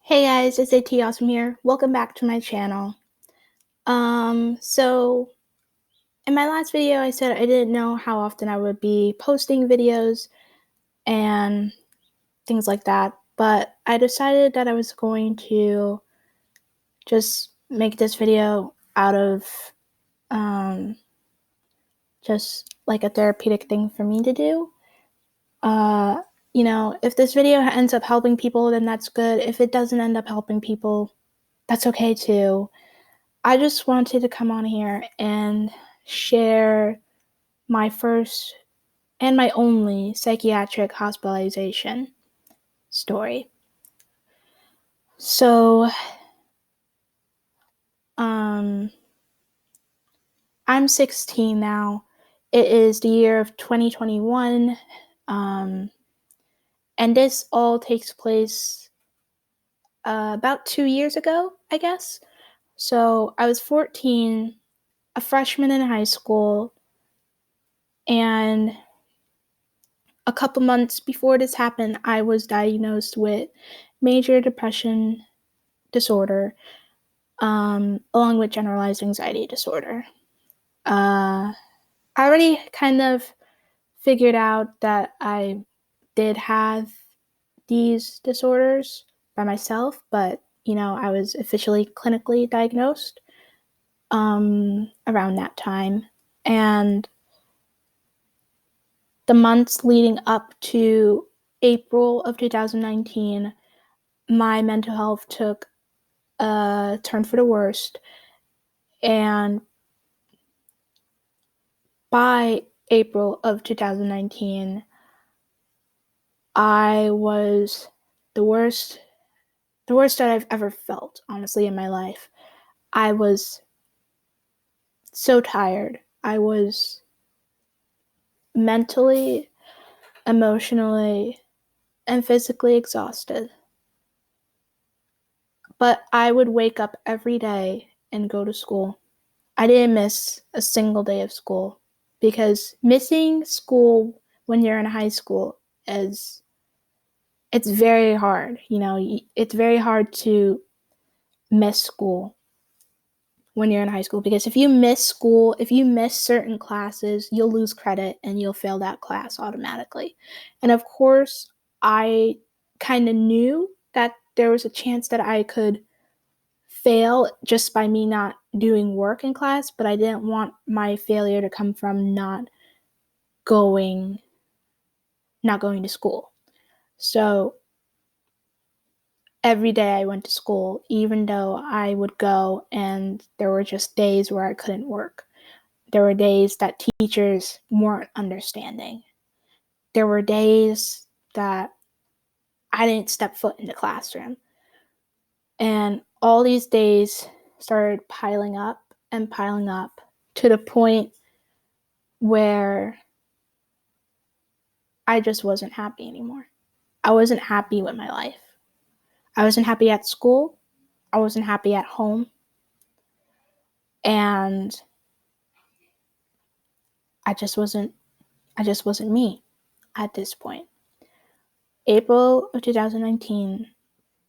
Hey guys, it's AT Awesome here. Welcome back to my channel. So in my last video, I said I didn't know how often I would be posting videos and things like that, but I decided that I was going to just make this video out of just like a therapeutic thing for me to do. If this video ends up helping people, then that's good. If it doesn't end up helping people, that's okay too. I just wanted to come on here and share my first and my only psychiatric hospitalization story. So, I'm 16 now. It is the year of 2021. And this all takes place about 2 years ago, I guess. So, I was 14, a freshman in high school, and a couple months before this happened, I was diagnosed with major depression disorder, along with generalized anxiety disorder. I already kind of figured out that I did have these disorders by myself, but I was officially clinically diagnosed around that time. And the months leading up to April of 2019, my mental health took a turn for the worst. And by April of 2019, I was the worst that I've ever felt, honestly, in my life. I was so tired. I was mentally, emotionally, and physically exhausted. But I would wake up every day and go to school. I didn't miss a single day of school because missing school when you're in high school is it's very hard. It's very hard to miss school when you're in high school because if you miss school, if you miss certain classes, you'll lose credit and you'll fail that class automatically. And of course, I kind of knew that there was a chance that I could fail just by me not doing work in class, but I didn't want my failure to come from going not going to school. So every day I went to school, even though I would go and there were just days where I couldn't work. There were days that teachers weren't understanding. There were days that I didn't step foot in the classroom. And all these days started piling up and piling up to the point where I just wasn't happy anymore. I wasn't happy with my life. I wasn't happy at school. I wasn't happy at home. And I just wasn't me at this point. April of 2019,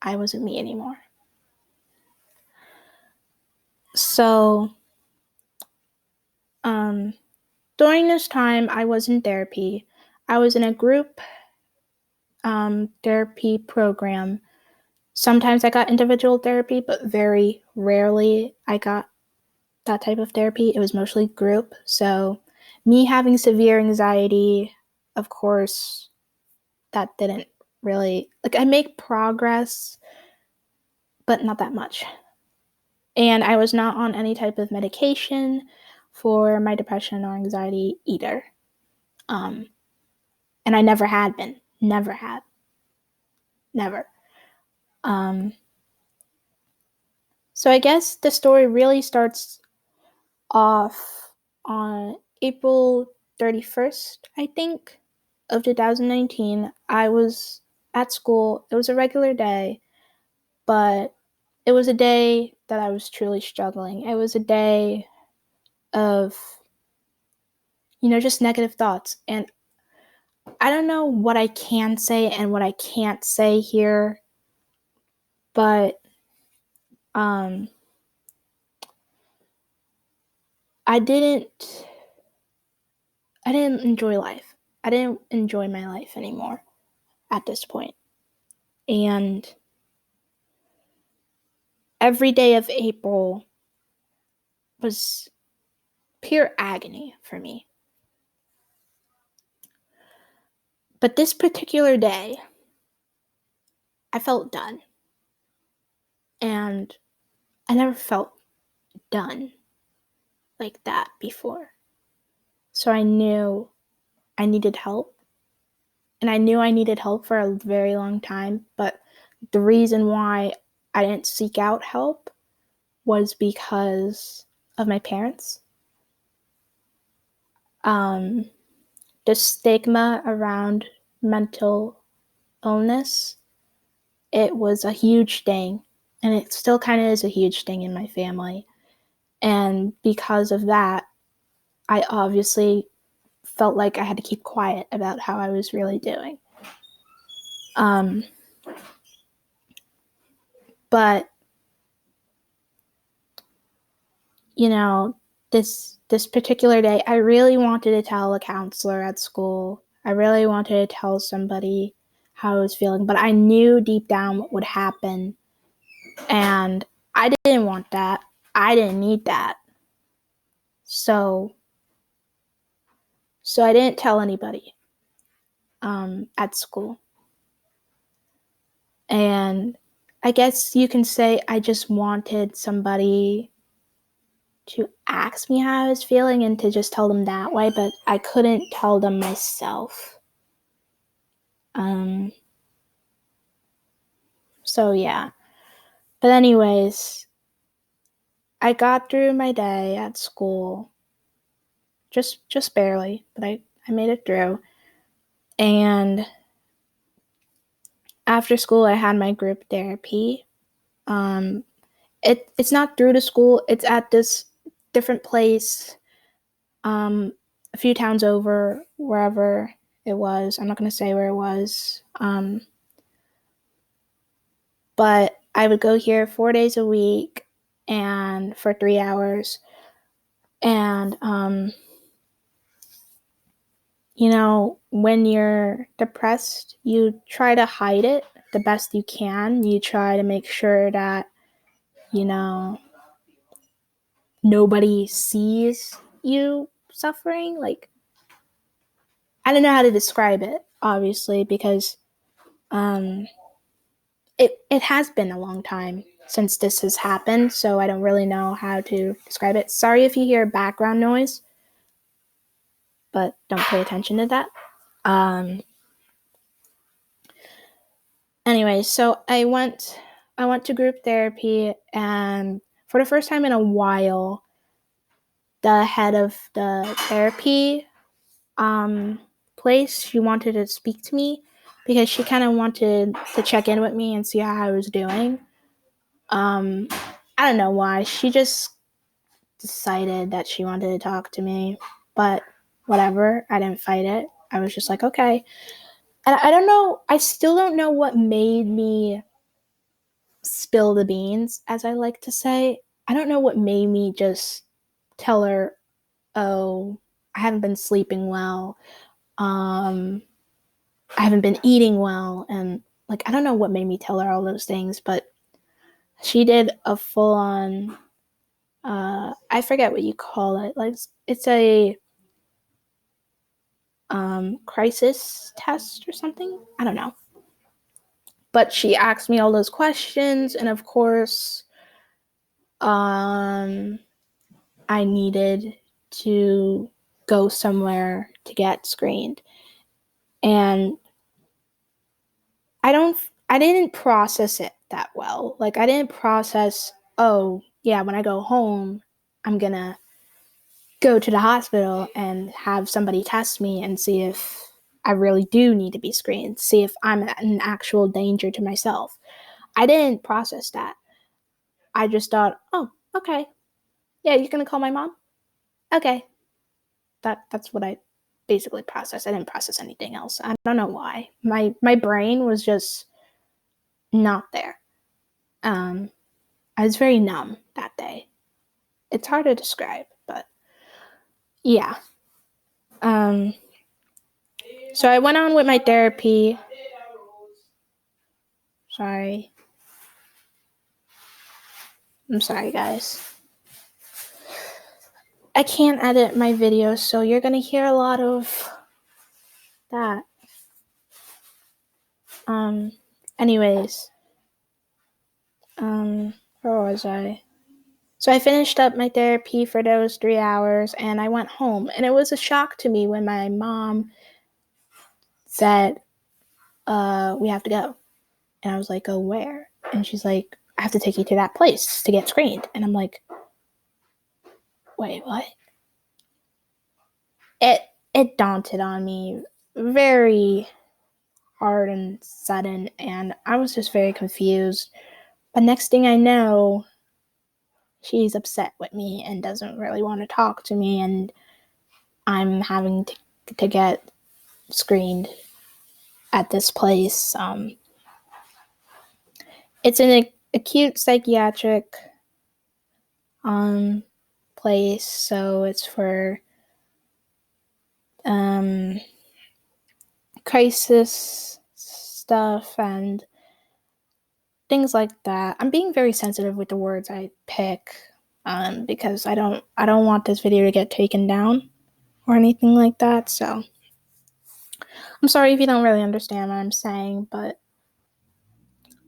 I wasn't me anymore. So, during this time, I was in therapy. I was in a group therapy program. Sometimes I got individual therapy, but very rarely I got that type of therapy. It was mostly group. So, me having severe anxiety, of course, that didn't really, I make progress, but not that much. And I was not on any type of medication for my depression or anxiety either. And I never had been. Never had. Never. So I guess the story really starts off on April 31st, I think, of 2019. I was at school. It was a regular day, but it was a day that I was truly struggling. It was a day of, just negative thoughts. And I don't know what I can say and what I can't say here, But I didn't enjoy life. I didn't enjoy my life anymore at this point. And every day of April was pure agony for me. But this particular day, I felt done. And I never felt done like that before. So I knew I needed help. And I knew I needed help for a very long time. But the reason why I didn't seek out help was because of my parents. The stigma around mental illness, it was a huge thing. And it still kind of is a huge thing in my family. And because of that, I obviously felt like I had to keep quiet about how I was really doing. But, you know, this particular day, I really wanted to tell a counselor at school. I really wanted to tell somebody how I was feeling, but I knew deep down what would happen. And I didn't want that. I didn't need that. So I didn't tell anybody at school. And I guess you can say I just wanted somebody to ask me how I was feeling and to just tell them that way, but I couldn't tell them myself. So yeah. But anyways, I got through my day at school. Just barely, but I made it through. And after school I had my group therapy. It's not through the school, it's at this different place, a few towns over, wherever it was. I'm not going to say where it was. But I would go here 4 days a week and for 3 hours. And, when you're depressed, you try to hide it the best you can. You try to make sure that, nobody sees you suffering. Like, I don't know how to describe it, obviously, because it has been a long time since this has happened, so I don't really know how to describe it. Sorry if you hear background noise, but don't pay attention to that. Anyway, so I went to group therapy, and for the first time in a while, the head of the therapy place, she wanted to speak to me because she kind of wanted to check in with me and see how I was doing. I don't know why. She just decided that she wanted to talk to me, but whatever. I didn't fight it. I was just like, okay. And I don't know. I still don't know what made me spill the beans, as I like to say. I don't know what made me just tell her, oh, I haven't been sleeping well. I haven't been eating well. And I don't know what made me tell her all those things, but she did a full on, I forget what you call it. It's a crisis test or something. I don't know. But she asked me all those questions, and of course, I needed to go somewhere to get screened. And I didn't process it that well. I didn't process, oh, yeah, when I go home, I'm gonna go to the hospital and have somebody test me and see if I really do need to be screened, see if I'm an actual danger to myself. I didn't process that. I just thought, oh, okay. Yeah, you're gonna call my mom? Okay. That's what I basically processed. I didn't process anything else. I don't know why. My brain was just not there. I was very numb that day. It's hard to describe, but yeah. So I went on with my therapy. Sorry. I'm sorry, guys. I can't edit my videos, so you're gonna hear a lot of that. Anyways. Where was I? So I finished up my therapy for those 3 hours and I went home. And it was a shock to me when my mom said, we have to go. And I was like, go where? And she's like, I have to take you to that place to get screened. And I'm like, wait, what? It daunted on me very hard and sudden, and I was just very confused. But next thing I know, she's upset with me and doesn't really want to talk to me, and I'm having to get screened at this place. It's an acute psychiatric place, so it's for crisis stuff and things like that. I'm being very sensitive with the words I pick because I don't want this video to get taken down or anything like that. So I'm sorry if you don't really understand what I'm saying, but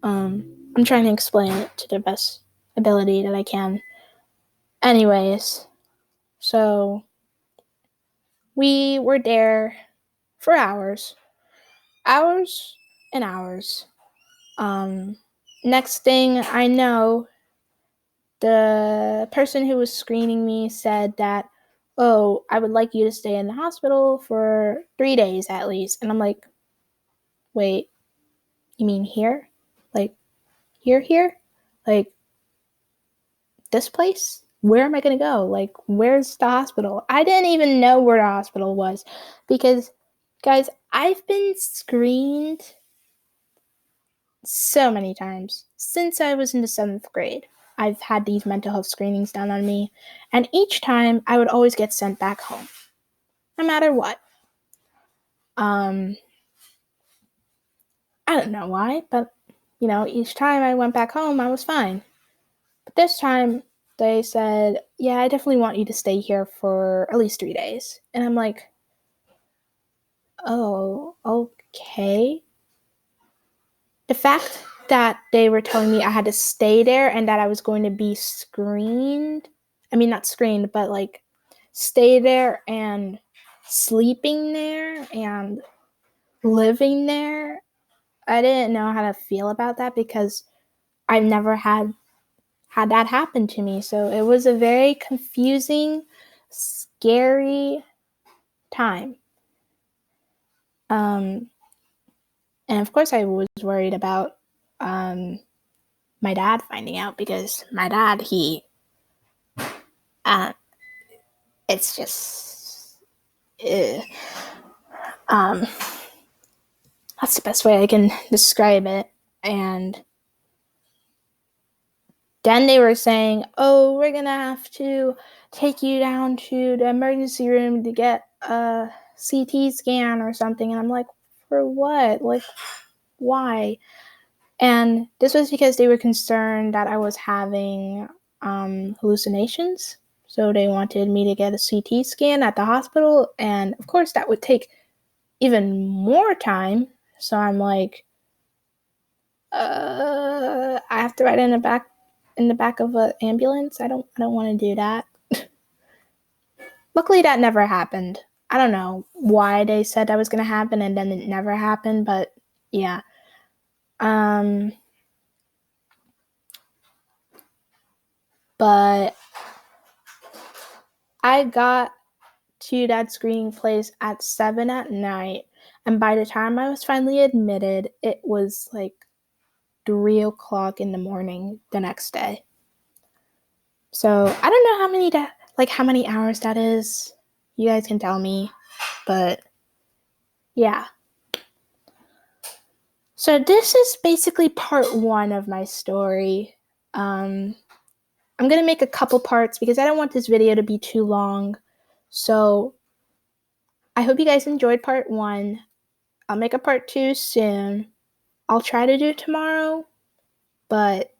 I'm trying to explain it to the best ability that I can. Anyways, so we were there for hours and hours. Next thing I know, the person who was screening me said that, oh, I would like you to stay in the hospital for 3 days at least. And I'm like, wait, you mean here? Like, here? Like, this place? Where am I going to go? Like, where's the hospital? I didn't even know where the hospital was because, guys, I've been screened so many times since I was in the 7th grade. I've had these mental health screenings done on me, and each time I would always get sent back home, no matter what. I don't know why, but, each time I went back home, I was fine. But this time, they said, yeah, I definitely want you to stay here for at least 3 days. And I'm like, oh, okay. The fact that they were telling me I had to stay there and that I was going to be screened, not screened, but like stay there and sleeping there and living there, I didn't know how to feel about that because I've never had that happen to me. So it was a very confusing, scary time. And of course I was worried about my dad finding out because my dad, it's just, that's the best way I can describe it. And then they were saying, oh, we're going to have to take you down to the emergency room to get a CT scan or something. And I'm like, for what? Like, why? And this was because they were concerned that I was having hallucinations. So they wanted me to get a CT scan at the hospital. And of course, that would take even more time. So I'm like, I have to ride in the back of an ambulance. I don't want to do that. Luckily, that never happened. I don't know why they said that was going to happen and then it never happened, but yeah. But I got to that screening place at 7 at night, and by the time I was finally admitted, it was like 3 o'clock in the morning the next day. So I don't know how many hours that is. You guys can tell me, but yeah. So this is basically part 1 of my story. I'm going to make a couple parts because I don't want this video to be too long. So I hope you guys enjoyed part 1. I'll make a part 2 soon. I'll try to do it tomorrow, but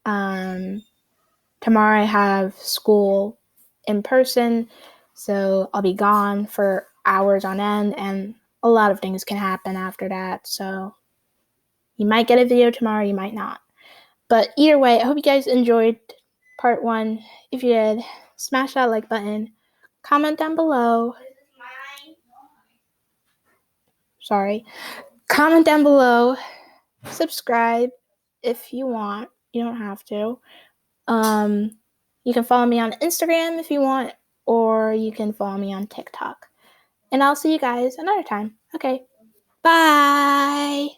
tomorrow I have school in person, so I'll be gone for hours on end, and a lot of things can happen after that. So you might get a video tomorrow, you might not. But either way, I hope you guys enjoyed part 1. If you did, smash that like button. Comment down below. Comment down below. Subscribe if you want. You don't have to. You can follow me on Instagram if you want, or you can follow me on TikTok. And I'll see you guys another time. Okay. Bye.